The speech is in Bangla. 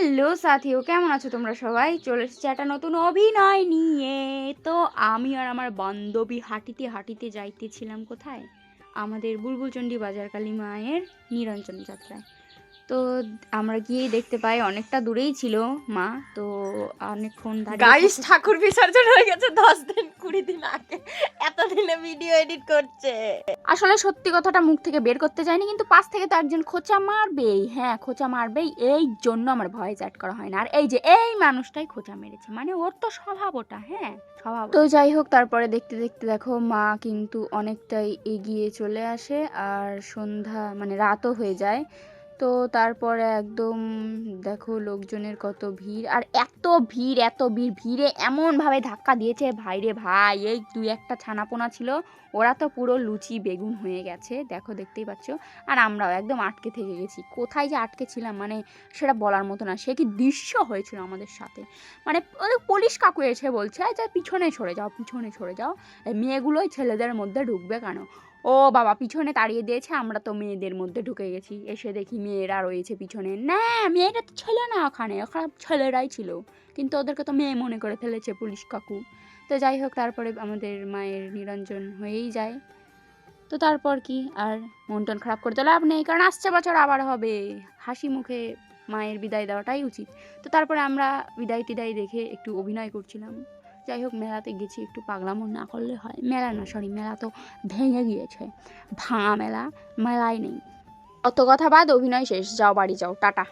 হ্যালো সাথীও, কেমন আছো তোমরা সবাই? চলে এসেছি একটা নতুন অভিনয় নিয়ে। তো আমি আর আমার বান্ধবী হাঁটিতে হাঁটিতে যাইতেছিলাম কোথায়? আমাদের বুলবুলচণ্ডী বাজার কালী মায়ের নিরঞ্জন যাত্রায়। তো আমরা গিয়েই দেখতে পাই অনেকটা দূরেই ছিল মা। তো অনেকক্ষণ দাঁড়িয়ে গাইস, ঠাকুর বিসর্জন হয়ে গেছে 10 দিন 20 দিন আগে। এতদিনে ভিডিও এডিট করছে। আসলে সত্যি কথাটা মুখ থেকে বের করতে চাইনি, কিন্তু পাশ থেকে তো একজন খোঁচা মারবেই। হ্যাঁ, খোঁচা মারবেই, এই জন্য আমার ভয়েস অ্যাড করা হয় না। আর এই যে এই মানুষটাই খোঁচা মেরেছে, মানে ওর তো স্বভাব ওটা। হ্যাঁ, স্বভাব। তো যাই হোক, তারপরে দেখতে দেখতে দেখো মা কিন্তু অনেকটাই এগিয়ে চলে আসে, আর সন্ধ্যা মানে রাতও হয়ে যায়। তো তারপরে একদম দেখো লোকজনের কত ভিড়, আর এত ভিড় এত ভিড়, ভিড়ে এমনভাবে ধাক্কা দিয়েছে ভাইরে ভাই, এই দুই একটা ছানাপোনা ছিল, ওরা তো পুরো লুচি বেগুন হয়ে গেছে, দেখো দেখতেই পাচ্ছ। আর আমরাও একদম আটকে থেকে গেছি, কোথায় যে আটকে ছিলাম মানে সেটা বলার মতো না। সে কি দৃশ্য হয়েছিল আমাদের সাথে, মানে পুলিশ কাকু এসে বলছে যে পিছনে সরে যাও, পিছনে সরে যাও, মেয়েগুলোই ছেলেদের মধ্যে ঢুকবে কেন? ও বাবা, পিছনে তাড়িয়ে দিয়েছে, আমরা তো মেয়েদের মধ্যে ঢুকে গেছি। এসে দেখি মেয়েরা রয়েছে পিছনে। না, মেয়েরা তো ছিল না ওখানে, ওখানে ছেলেরাই ছিল, কিন্তু ওদেরকে তো মেয়ে মনে করে ফেলেছে পুলিশ কাকু। তো যাই হোক, তারপরে আমাদের মায়ের নিরঞ্জন হয়েই যায়। তো তারপর কি আর মন টন খারাপ করতে লাভ নেই, কারণ আসছে বছর আবার হবে। হাসি মুখে মায়ের বিদায় দেওয়াটাই উচিত। তো তারপরে আমরা বিদায় টিদায় দেখে একটু অভিনয় করছিলাম। যাই হোক, মেলাতে গেছি, একটু পাগলামো না করলে হয়? মেলা না, সরি, মেলা তো ভেঙে গিয়েছে, ভাঙা মেলা, মেলাই নেই। অত কথা বাদ, অভিনয় শেষ, যাও বাড়ি যাও, টাটা।